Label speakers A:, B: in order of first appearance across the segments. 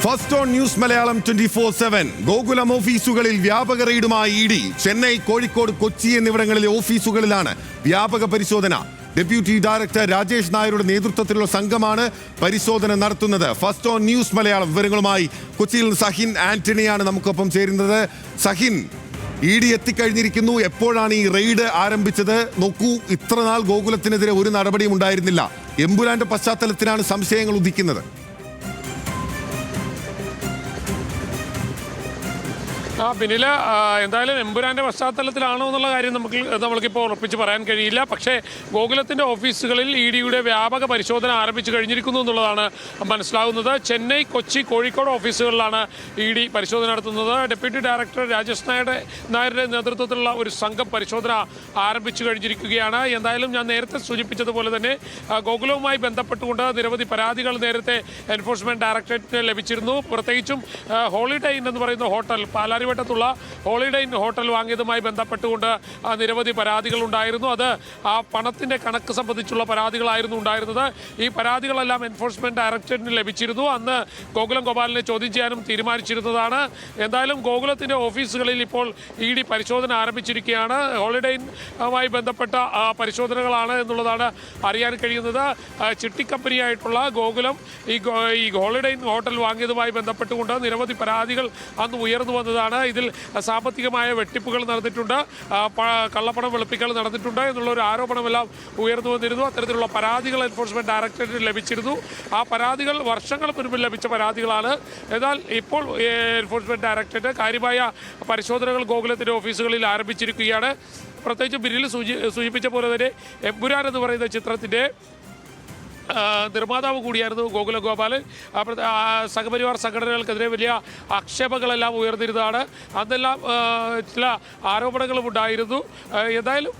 A: First on news Malayalam 24/7 Gokulam ഓഫീസുകളിൽ വ്യാപക റെയ്ഡുമായി ED. Chennai, Kozhikode, Kochi എന്നിവിടങ്ങളിലെ ഓഫീസുകളിലാണ് വ്യാപക പരിശോധന. ഡെപ്യൂട്ടി ഡയറക്ടർ രാജേഷ് നായരുടെ നേതൃത്വത്തിലുള്ള സംഘമാണ് പരിശോധന നടത്തുന്നത്. ഫസ്റ്റ് ഓൺ ന്യൂസ് മലയാളം വിവരങ്ങളുമായി കൊച്ചിയിൽ നിന്ന് സഹിൻ ആന്റണിയാണ് നമുക്കൊപ്പം ചേരുന്നത്. സഹിൻ, ഇ ഡി എത്തിക്കഴിഞ്ഞിരിക്കുന്നു. എപ്പോഴാണ് ഈ റെയ്ഡ് ആരംഭിച്ചത്? നോക്കൂ, ഇത്രനാൾ ഗോകുലത്തിനെതിരെ ഒരു നടപടിയും ഉണ്ടായിരുന്നില്ല. എമ്പുരാന്റെ പശ്ചാത്തലത്തിലാണ് സംശയങ്ങൾ ഉദിക്കുന്നത്.
B: പിന്നിൽ എന്തായാലും എമ്പുരാൻ്റെ പശ്ചാത്തലത്തിലാണോ എന്നുള്ള കാര്യം നമ്മൾക്കിപ്പോൾ ഉറപ്പിച്ച് പറയാൻ കഴിയില്ല. പക്ഷേ ഗോകുലത്തിൻ്റെ ഓഫീസുകളിൽ ഇ ഡിയുടെ വ്യാപക പരിശോധന ആരംഭിച്ചു കഴിഞ്ഞിരിക്കുന്നു എന്നുള്ളതാണ് മനസ്സിലാകുന്നത്. ചെന്നൈ, കൊച്ചി, കോഴിക്കോട് ഓഫീസുകളിലാണ് ഇ ഡി പരിശോധന നടത്തുന്നത്. ഡെപ്യൂട്ടി ഡയറക്ടർ രാജേഷ് നായരുടെ നേതൃത്വത്തിലുള്ള ഒരു സംഘം പരിശോധന ആരംഭിച്ചു കഴിഞ്ഞിരിക്കുകയാണ്. എന്തായാലും ഞാൻ നേരത്തെ സൂചിപ്പിച്ചതുപോലെ തന്നെ ഗോകുലവുമായി ബന്ധപ്പെട്ടുകൊണ്ട് നിരവധി പരാതികൾ നേരത്തെ എൻഫോഴ്സ്മെൻറ്റ് ഡയറക്ടറേറ്റിന് ലഭിച്ചിരുന്നു. പ്രത്യേകിച്ചും ഹോളിഡേ ഇൻ എന്ന് പറയുന്ന ഹോട്ടൽ, പാലാരിവട്ടത്തുള്ള ഹോളിഡേ ഇൻ ഹോട്ടൽ വാങ്ങിയതുമായി ബന്ധപ്പെട്ടുകൊണ്ട് നിരവധി പരാതികൾ ഉണ്ടായിരുന്നു. അത് ആ പണത്തിൻ്റെ കണക്ക് സംബന്ധിച്ചുള്ള പരാതികളായിരുന്നു ഉണ്ടായിരുന്നത്. ഈ പരാതികളെല്ലാം എൻഫോഴ്സ്മെൻറ്റ് ഡയറക്ടറേറ്റിന് ലഭിച്ചിരുന്നു. അന്ന് ഗോകുലം ഗോപാലിനെ ചോദ്യം ചെയ്യാനും തീരുമാനിച്ചിരുന്നതാണ്. എന്തായാലും ഗോകുലത്തിൻ്റെ ഓഫീസുകളിൽ ഇപ്പോൾ ഇ ഡി പരിശോധന ആരംഭിച്ചിരിക്കുകയാണ്. ഹോളിഡേ ഇന്നുമായി ബന്ധപ്പെട്ട പരിശോധനകളാണ് എന്നുള്ളതാണ് അറിയാൻ കഴിയുന്നത്. ചിട്ടിക്കമ്പനിയായിട്ടുള്ള ഗോകുലം ഈ ഹോളിഡേ ഇൻ ഹോട്ടൽ വാങ്ങിയതുമായി ബന്ധപ്പെട്ടുകൊണ്ട് നിരവധി പരാതികൾ അന്ന് ഉയർന്നു വന്നതാണ്. ഇതിൽ സാമ്പത്തികമായ വെട്ടിപ്പുകൾ നടന്നിട്ടുണ്ട്, കള്ളപ്പണം വെളുപ്പിക്കൽ നടന്നിട്ടുണ്ട് എന്നുള്ളൊരു ആരോപണമെല്ലാം ഉയർന്നു വന്നിരുന്നു. അത്തരത്തിലുള്ള പരാതികൾ എൻഫോഴ്സ്മെൻറ്റ് ഡയറക്ടറേറ്റിന് ലഭിച്ചിരുന്നു. ആ പരാതികൾ വർഷങ്ങൾ മുൻപിൽ ലഭിച്ച പരാതികളാണ്. എന്നാൽ ഇപ്പോൾ എൻഫോഴ്സ്മെൻറ്റ് ഡയറക്ടറേറ്റ് കാര്യമായ പരിശോധനകൾ ഗോകുലത്തിൻ്റെ ഓഫീസുകളിൽ ആരംഭിച്ചിരിക്കുകയാണ്. പ്രത്യേകിച്ച് ബില്ലിൽ സൂചിപ്പിച്ച പോലെ തന്നെ എമ്പുരാൻ എന്ന് പറയുന്ന ചിത്രത്തിൻ്റെ നിർമ്മാതാവ് കൂടിയായിരുന്നു ഗോകുല ഗോപാലൻ. സംഘപരിവാർ സംഘടനകൾക്കെതിരെ വലിയ ആക്ഷേപങ്ങളെല്ലാം ഉയർന്നിരുന്നതാണ്. അതെല്ലാം ചില ആരോപണങ്ങളും ഉണ്ടായിരുന്നു. എന്തായാലും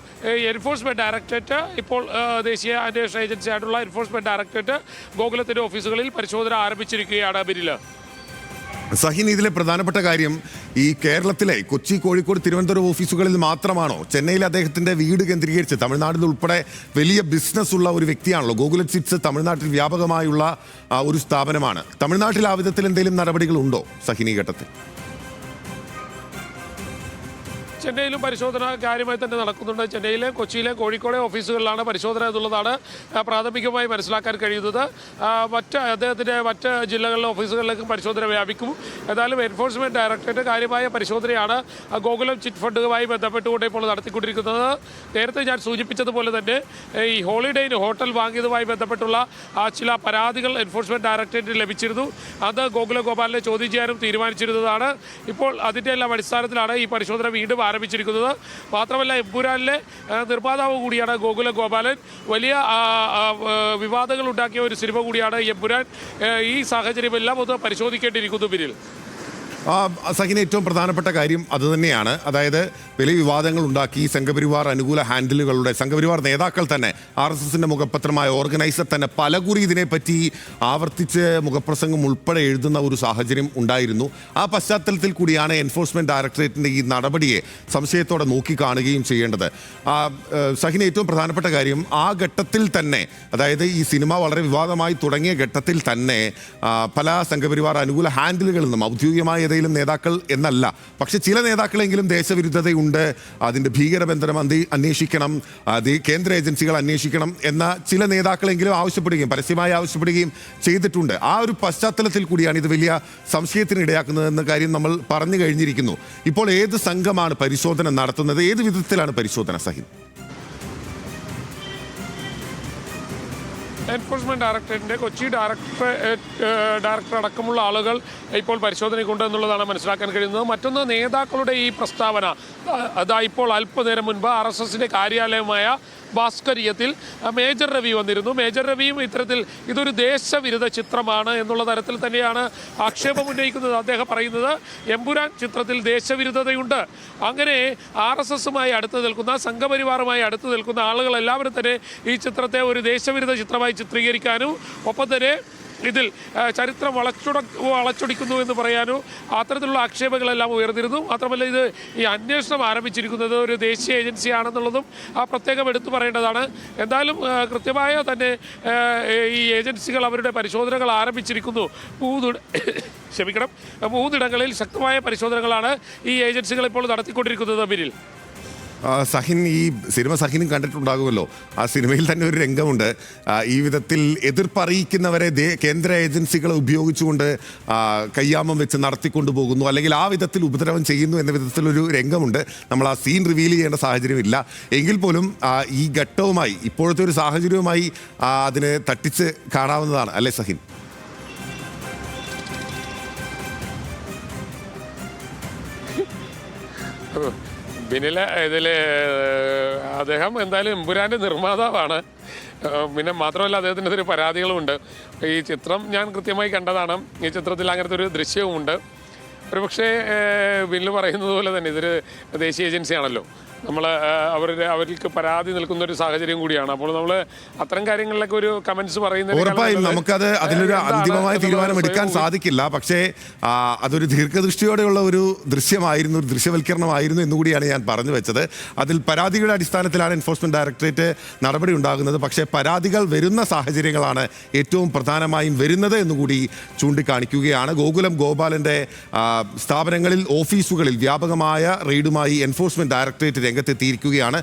B: എൻഫോഴ്സ്മെൻറ്റ് ഡയറക്ടറേറ്റ് ഇപ്പോൾ ദേശീയ അന്വേഷണ ഏജൻസി ആയിട്ടുള്ള എൻഫോഴ്സ്മെൻറ്റ് ഡയറക്ടറേറ്റ് ഗോകുലത്തിൻ്റെ ഓഫീസുകളിൽ പരിശോധന ആരംഭിച്ചിരിക്കുകയാണ്. ബിരിൽ
A: സഹിൻ, ഇതിലെ പ്രധാനപ്പെട്ട കാര്യം ഈ കേരളത്തിലെ കൊച്ചി, കോഴിക്കോട്, തിരുവനന്തപുരം ഓഫീസുകളിൽ മാത്രമാണോ? ചെന്നൈയിൽ അദ്ദേഹത്തിന്റെ വീട് കേന്ദ്രീകരിച്ച് തമിഴ്നാട്ടിൽ ഉൾപ്പെടെ വലിയ ബിസിനസ് ഉള്ള ഒരു വ്യക്തിയാണല്ലോ. ഗോകുലം ചിറ്റ്സ് തമിഴ്നാട്ടിൽ വ്യാപകമായുള്ള ഒരു സ്ഥാപനമാണ്. തമിഴ്നാട്ടിൽ ആ വിധത്തിൽ എന്തെങ്കിലും നടപടികൾ ഉണ്ടോ സഹിൻ ഈ ഘട്ടത്തിൽ?
B: ചെന്നൈയിലും പരിശോധന കാര്യമായി തന്നെ നടക്കുന്നുണ്ട്. ചെന്നൈയിലെ, കോച്ചിയിലെ, കോഴിക്കോടെ ഓഫീസുകളിലാണ് പരിശോധന എന്നുള്ളതാണ് പ്രാഥമികമായി മനസ്സിലാക്കാൻ കഴിയുന്നത്. അദ്ദേഹത്തിൻ്റെ മറ്റ് ജില്ലകളിലെ ഓഫീസുകളിലേക്കും പരിശോധന വ്യാപിക്കും. ഏതായാലും എൻഫോഴ്സ്മെൻറ്റ് ഡയറക്ടറേറ്റ് കാര്യമായ പരിശോധനയാണ് ഗോകുലം ചിറ്റ് ഫണ്ടുമായി ബന്ധപ്പെട്ടുകൊണ്ട് ഇപ്പോൾ നടത്തിക്കൊണ്ടിരിക്കുന്നത്. നേരത്തെ ഞാൻ സൂചിപ്പിച്ചതുപോലെ തന്നെ ഈ ഹോളിഡേ ഇൻ ഹോട്ടൽ വാങ്ങിയതുമായി ബന്ധപ്പെട്ടുള്ള ചില പരാതികൾ എൻഫോഴ്സ്മെൻറ്റ് ഡയറക്ടറേറ്റിന് ലഭിച്ചിരുന്നു. അത് ഗോകുല ഗോപാലിനെ ചോദ്യം ചെയ്യാനും തീരുമാനിച്ചിരുന്നതാണ്. ഇപ്പോൾ അതിൻ്റെ എല്ലാം അടിസ്ഥാനത്തിലാണ് ഈ പരിശോധന വീണ്ടും ആരംഭിച്ചിരിക്കുന്നത്. മാത്രമല്ല എമ്പുരാനിലെ നിർമ്മാതാവ് കൂടിയാണ് ഗോകുല ഗോപാലൻ. വലിയ വിവാദങ്ങൾ ഉണ്ടാക്കിയ ഒരു സിനിമ കൂടിയാണ് എമ്പുരാൻ. ഈ സാഹചര്യമെല്ലാം ഒന്ന് പരിശോധിക്കേണ്ടിയിരിക്കുന്നു. ബിരിൽ
A: സഹിന് ഏറ്റവും പ്രധാനപ്പെട്ട കാര്യം അതുതന്നെയാണ്. അതായത് വലിയ വിവാദങ്ങൾ ഉണ്ടാക്കി സംഘപരിവാർ അനുകൂല ഹാൻഡിലുകളുടെ സംഘപരിവാർ നേതാക്കൾ തന്നെ, RSSന്റെ മുഖപത്രമായ ഓർഗനൈസർ തന്നെ പലകുറി ഇതിനെപ്പറ്റി ആവർത്തിച്ച് മുഖപ്രസംഗം ഉൾപ്പെടെ എഴുതുന്ന ഒരു സാഹചര്യം ഉണ്ടായിരുന്നു. ആ പശ്ചാത്തലത്തിൽ കൂടിയാണ് എൻഫോഴ്സ്മെൻറ്റ് ഡയറക്ടറേറ്റിൻ്റെ ഈ നടപടിയെ സംശയത്തോടെ നോക്കിക്കാണുകയും ചെയ്യേണ്ടത്. സഹിന് ഏറ്റവും പ്രധാനപ്പെട്ട കാര്യം ആ ഘട്ടത്തിൽ തന്നെ, അതായത് ഈ സിനിമ വളരെ വിവാദമായി തുടങ്ങിയ ഘട്ടത്തിൽ തന്നെ പല സംഘപരിവാർ അനുകൂല ഹാൻഡിലുകളിൽ നിന്നും ഔദ്യോഗികമായ ഏതെങ്കിലും നേതാക്കൾ എന്നല്ല, പക്ഷെ ചില നേതാക്കളെങ്കിലും ദേശവിരുദ്ധതയുണ്ട്, അതിൻ്റെ ഭീകരബന്ധനം അന്വേഷിക്കണം, കേന്ദ്ര ഏജൻസികൾ അന്വേഷിക്കണം എന്ന ചില നേതാക്കളെങ്കിലും ആവശ്യപ്പെടുകയും പരസ്യമായി ആവശ്യപ്പെടുകയും ചെയ്തിട്ടുണ്ട്. ആ ഒരു പശ്ചാത്തലത്തിൽ കൂടിയാണ് ഇത് വലിയ സംശയത്തിന് ഇടയാക്കുന്നതെന്ന കാര്യം നമ്മൾ പറഞ്ഞു കഴിഞ്ഞിരിക്കുന്നു. ഇപ്പോൾ ഏത് സംഘമാണ് പരിശോധന നടത്തുന്നത്? ഏത് വിധത്തിലാണ് പരിശോധന സഹിൻ?
B: എൻഫോഴ്സ്മെൻറ്റ് ഡയറക്ടറേറ്റിൻ്റെ കൊച്ചി ഡയറക്ടർ അടക്കമുള്ള ആളുകൾ ഇപ്പോൾ പരിശോധനയ്ക്കുണ്ട് എന്നുള്ളതാണ് മനസ്സിലാക്കാൻ കഴിയുന്നത്. മറ്റൊന്ന്, നേതാക്കളുടെ ഈ പ്രസ്താവന അതാ ഇപ്പോൾ അല്പനേരം മുൻപ് RSSന്റെ കാര്യാലയമായ ഭാസ്കര്യത്തിൽ മേജർ രവി വന്നിരുന്നു. മേജർ രവിയും ഇത്തരത്തിൽ ഇതൊരു ദേശവിരുദ്ധ ചിത്രമാണ് എന്നുള്ള തരത്തിൽ തന്നെയാണ് ആക്ഷേപം ഉന്നയിക്കുന്നത്. അദ്ദേഹം പറയുന്നത് എമ്പുരാൻ ചിത്രത്തിൽ ദേശവിരുദ്ധതയുണ്ട്. അങ്ങനെ RSSുമായി അടുത്ത് നിൽക്കുന്ന, സംഘപരിവാറുമായി അടുത്ത് നിൽക്കുന്ന ആളുകളെല്ലാവരും തന്നെ ഈ ചിത്രത്തെ ഒരു ദേശവിരുദ്ധ ചിത്രമായി ചിത്രീകരിക്കാനും ഒപ്പം തന്നെ ഇതിൽ ചരിത്രം വളച്ചൊടിക്കുന്നു എന്ന് പറയാനോ അത്തരത്തിലുള്ള ആക്ഷേപങ്ങളെല്ലാം ഉയർന്നിരുന്നു. മാത്രമല്ല ഇത് ഈ അന്വേഷണം ആരംഭിച്ചിരിക്കുന്നത് ഒരു ദേശീയ ഏജൻസിയാണെന്നുള്ളതും പ്രത്യേകം എടുത്തു പറയേണ്ടതാണ്. എന്തായാലും കൃത്യമായ തന്നെ ഈ ഏജൻസികൾ അവരുടെ പരിശോധനകൾ ആരംഭിച്ചിരിക്കുന്നു. മൂന്നിടങ്ങളിൽ ശക്തമായ പരിശോധനകളാണ് ഈ ഏജൻസികൾ ഇപ്പോൾ നടത്തിക്കൊണ്ടിരിക്കുന്നത്. ബിനിൽ,
A: സഹിൻ, ഈ സിനിമ സഹിനും കണ്ടിട്ടുണ്ടാകുമല്ലോ. ആ സിനിമയിൽ തന്നെ ഒരു രംഗമുണ്ട്. ഈ വിധത്തിൽ എതിർപ്പറിയിക്കുന്നവരെ കേന്ദ്ര ഏജൻസികളെ ഉപയോഗിച്ചുകൊണ്ട് കയ്യാമം വെച്ച് നടത്തിക്കൊണ്ടു പോകുന്നു, അല്ലെങ്കിൽ ആ വിധത്തിൽ ഉപദ്രവം ചെയ്യുന്നു എന്ന വിധത്തിലൊരു രംഗമുണ്ട്. നമ്മൾ ആ സീൻ റിവീൽ ചെയ്യേണ്ട സാഹചര്യമില്ല. എങ്കിൽ പോലും ഈ ഘട്ടവുമായി, ഇപ്പോഴത്തെ ഒരു സാഹചര്യവുമായി അതിനെ തട്ടിച്ച് കാണാവുന്നതാണ് അല്ലേ സഹിൻ?
B: ബിനില, ഇതിൽ അദ്ദേഹം എന്തായാലും എമ്പുരാൻ്റെ നിർമ്മാതാവാണ്. പിന്നെ മാത്രമല്ല അദ്ദേഹത്തിനെതിരെ പരാതികളുമുണ്ട്. ഈ ചിത്രം ഞാൻ കൃത്യമായി കണ്ടതാണ്. ഈ ചിത്രത്തിൽ അങ്ങനത്തെ ഒരു ദൃശ്യവുമുണ്ട്. ഒരുപക്ഷെ ബില്ല് പറയുന്നത് പോലെ തന്നെ ഇതൊരു ദേശീയ ഏജൻസിയാണല്ലോ. നമ്മൾ അവർക്ക് പരാതി നിൽക്കുന്ന ഒരു സാഹചര്യം കൂടിയാണ്. അപ്പോൾ നമ്മൾ അത്തരം കാര്യങ്ങളിലൊക്കെ ഒരു കമന്റ്സ് പറയുന്നത്
A: ഉറപ്പായും നമുക്കത് അതിലൊരു അന്തിമമായ തീരുമാനം എടുക്കാൻ സാധിക്കില്ല. പക്ഷേ അതൊരു ദീർഘദൃഷ്ടിയോടെയുള്ള ഒരു ദൃശ്യമായിരുന്നു, ഒരു ദൃശ്യവൽക്കരണമായിരുന്നു എന്നുകൂടിയാണ് ഞാൻ പറഞ്ഞു വെച്ചത്. അതിൽ പരാതിയുടെ അടിസ്ഥാനത്തിലാണ് എൻഫോഴ്സ്മെന്റ് ഡയറക്ടറേറ്റ് നടപടി ഉണ്ടാകുന്നത്. പക്ഷേ പരാതികൾ വരുന്ന സാഹചര്യങ്ങളാണ് ഏറ്റവും പ്രധാനമായും വരുന്നത് എന്നുകൂടി ചൂണ്ടിക്കാണിക്കുകയാണ്. ഗോകുലം ഗോപാലന്റെ സ്ഥാപനങ്ങളിൽ, ഓഫീസുകളിൽ വ്യാപകമായ റെയ്ഡുമായി എൻഫോഴ്സ്മെന്റ് ഡയറക്ടറേറ്റ് രംഗത്തെത്തിയിരിക്കുകയാണ്.